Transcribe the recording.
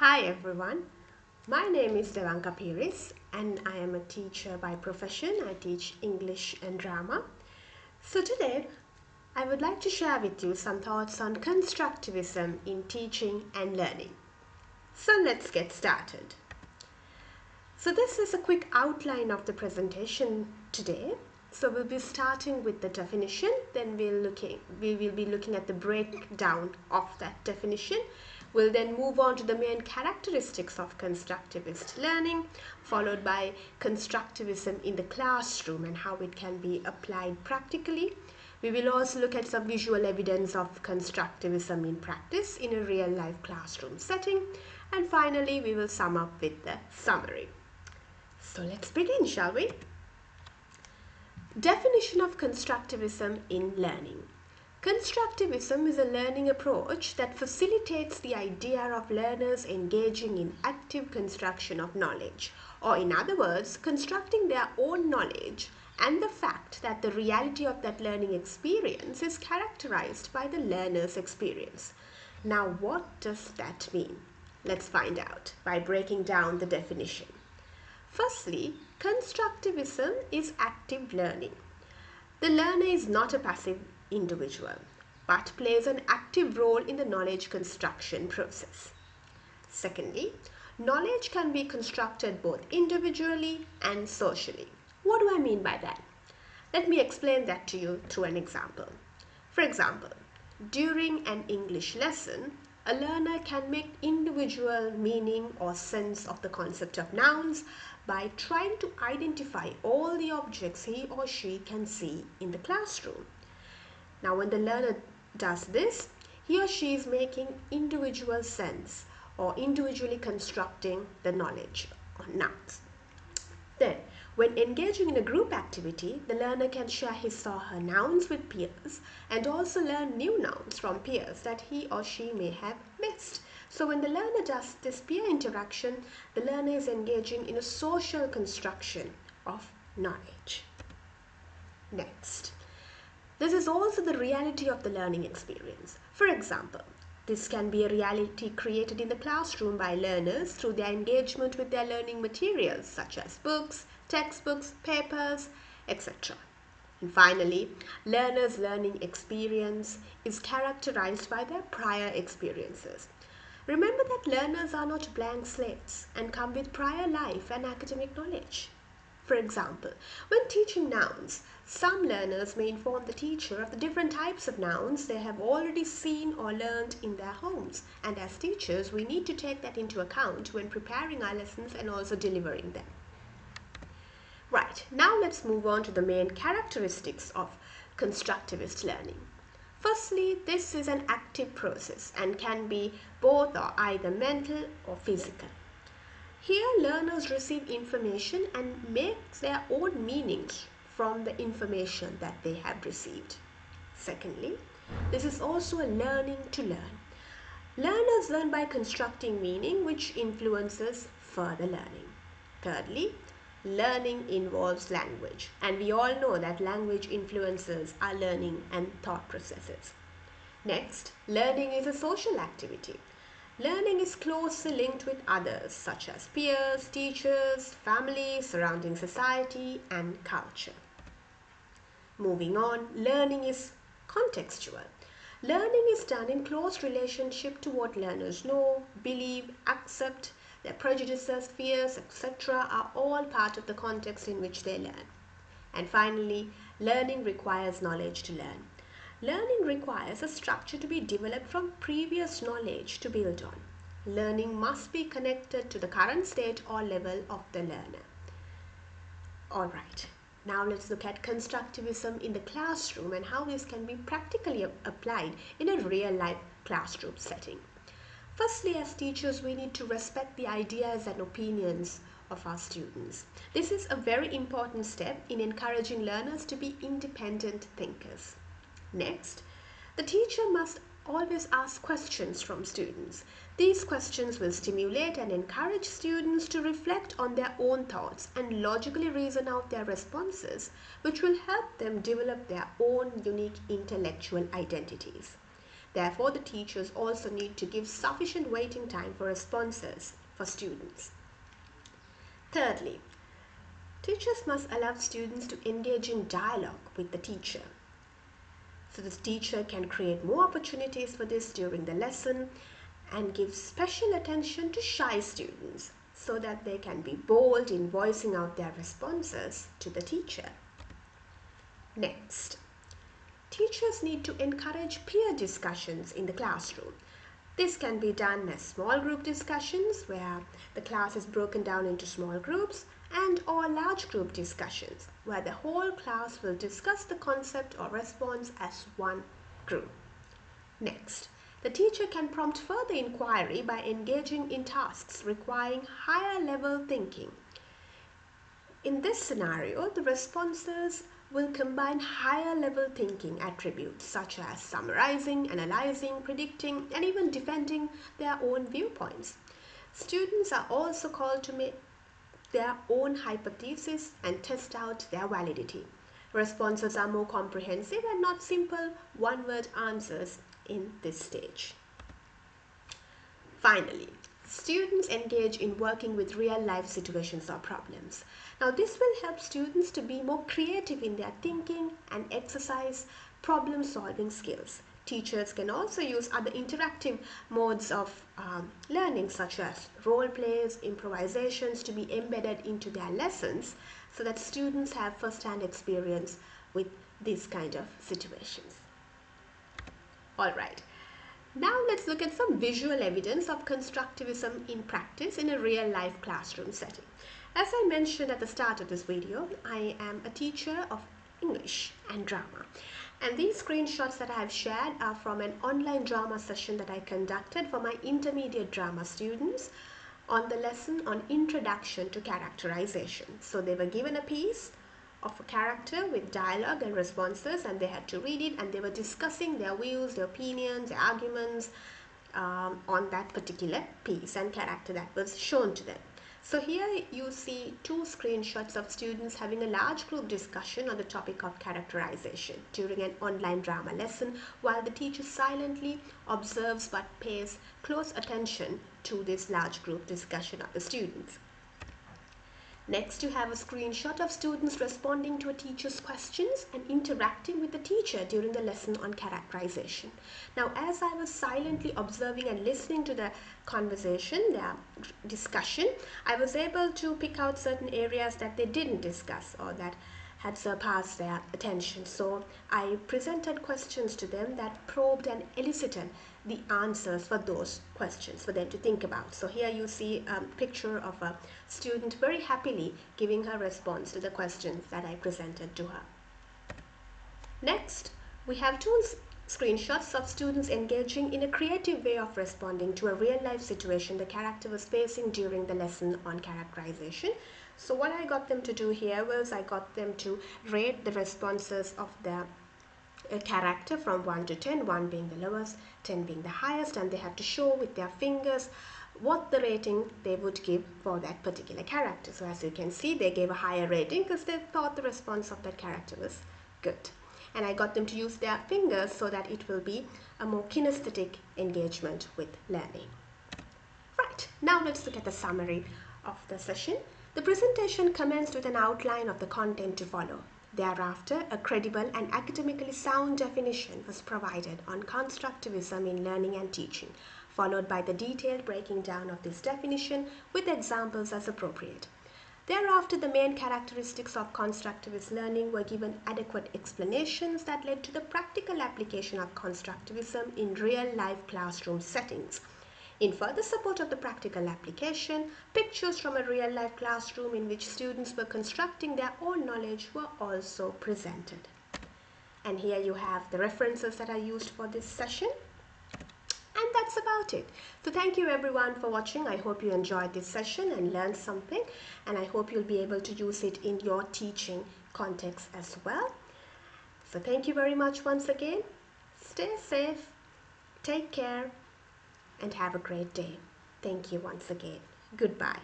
Hi everyone, my name is Devanka Peiris and I am a teacher by profession. I teach English and drama. So today I would like to share with you some thoughts on constructivism in teaching and learning. So let's get started. So this is a quick outline of the presentation today. So we'll be starting with the definition, then we will be looking at the breakdown of that definition. We'll then move on to the main characteristics of constructivist learning, followed by constructivism in the classroom and how it can be applied practically. We will also look at some visual evidence of constructivism in practice in a real-life classroom setting. And finally, we will sum up with the summary. So let's begin, shall we? Definition of constructivism in learning. Constructivism is a learning approach that facilitates the idea of learners engaging in active construction of knowledge, or in other words, constructing their own knowledge, and the fact that the reality of that learning experience is characterized by the learner's experience. Now, what does that mean? Let's find out by breaking down the definition. Firstly, constructivism is active learning. The learner is not a passive individual, but plays an active role in the knowledge construction process. Secondly, knowledge can be constructed both individually and socially. What do I mean by that? Let me explain that to you through an example. For example, during an English lesson, a learner can make individual meaning or sense of the concept of nouns by trying to identify all the objects he or she can see in the classroom. Now, when the learner does this, he or she is making individual sense or individually constructing the knowledge on nouns. Then, when engaging in a group activity, the learner can share his or her nouns with peers and also learn new nouns from peers that he or she may have missed. So when the learner does this peer interaction, the learner is engaging in a social construction of knowledge. Next, this is also the reality of the learning experience. For example, this can be a reality created in the classroom by learners through their engagement with their learning materials such as books, textbooks, papers, etc. And finally, learners' learning experience is characterized by their prior experiences. Remember that learners are not blank slates and come with prior life and academic knowledge. For example, when teaching nouns, some learners may inform the teacher of the different types of nouns they have already seen or learned in their homes. And as teachers, we need to take that into account when preparing our lessons and also delivering them. Right, now let's move on to the main characteristics of constructivist learning. Firstly, this is an active process and can be both or either mental or physical. Here, learners receive information and make their own meanings from the information that they have received. Secondly, this is also a learning to learn. Learners learn by constructing meaning, which influences further learning. Thirdly, learning involves language, and we all know that language influences our learning and thought processes. Next, learning is a social activity. Learning is closely linked with others such as peers, teachers, family, surrounding society, and culture. Moving on, learning is contextual. Learning is done in close relationship to what learners know, believe, accept. Their prejudices, fears, etc. are all part of the context in which they learn. And finally, learning requires knowledge to learn. Learning requires a structure to be developed from previous knowledge to build on. Learning must be connected to the current state or level of the learner. Alright, now let's look at constructivism in the classroom and how this can be practically applied in a real-life classroom setting. Firstly, as teachers, we need to respect the ideas and opinions of our students. This is a very important step in encouraging learners to be independent thinkers. Next, the teacher must always ask questions from students. These questions will stimulate and encourage students to reflect on their own thoughts and logically reason out their responses, which will help them develop their own unique intellectual identities. Therefore, the teachers also need to give sufficient waiting time for responses for students. Thirdly, teachers must allow students to engage in dialogue with the teacher. So the teacher can create more opportunities for this during the lesson and give special attention to shy students so that they can be bold in voicing out their responses to the teacher. Next, teachers need to encourage peer discussions in the classroom. This can be done as small group discussions where the class is broken down into small groups, and or large group discussions where the whole class will discuss the concept or response as one group. Next, the teacher can prompt further inquiry by engaging in tasks requiring higher level thinking. In this scenario, the responses will combine higher level thinking attributes such as summarizing, analyzing, predicting, and even defending their own viewpoints. Students are also called to make their own hypothesis and test out their validity. Responses are more comprehensive and not simple one-word answers in this stage. Finally, students engage in working with real-life situations or problems. Now, this will help students to be more creative in their thinking and exercise problem-solving skills. Teachers can also use other interactive modes of learning such as role plays, improvisations to be embedded into their lessons so that students have first-hand experience with these kind of situations. Alright, now let's look at some visual evidence of constructivism in practice in a real-life classroom setting. As I mentioned at the start of this video, I am a teacher of English and drama. And these screenshots that I have shared are from an online drama session that I conducted for my intermediate drama students on the lesson on Introduction to Characterization. So they were given a piece of a character with dialogue and responses, and they had to read it, and they were discussing their views, their opinions, their arguments on that particular piece and character that was shown to them. So here you see two screenshots of students having a large group discussion on the topic of characterization during an online drama lesson while the teacher silently observes but pays close attention to this large group discussion of the students. Next, you have a screenshot of students responding to a teacher's questions and interacting with the teacher during the lesson on characterization. Now, as I was silently observing and listening to the conversation, their discussion, I was able to pick out certain areas that they didn't discuss or that had surpassed their attention. So I presented questions to them that probed and elicited the answers for those questions for them to think about. So here you see a picture of a student very happily giving her response to the questions that I presented to her. Next, we have two screenshots of students engaging in a creative way of responding to a real-life situation the character was facing during the lesson on characterization. So what I got them to do here was I got them to rate the responses of their character from 1 to 10, 1 being the lowest, 10 being the highest, and they had to show with their fingers what the rating they would give for that particular character. So as you can see, they gave a higher rating because they thought the response of that character was good. And I got them to use their fingers so that it will be a more kinesthetic engagement with learning. Right, now let's look at the summary of the session. The presentation commenced with an outline of the content to follow. Thereafter, a credible and academically sound definition was provided on constructivism in learning and teaching, followed by the detailed breaking down of this definition with examples as appropriate. Thereafter, the main characteristics of constructivist learning were given adequate explanations that led to the practical application of constructivism in real-life classroom settings. In further support of the practical application, pictures from a real-life classroom in which students were constructing their own knowledge were also presented. And here you have the references that I used for this session. And that's about it. So thank you everyone for watching. I hope you enjoyed this session and learned something. And I hope you'll be able to use it in your teaching context as well. So thank you very much once again. Stay safe, take care, and have a great day. Thank you once again. Goodbye.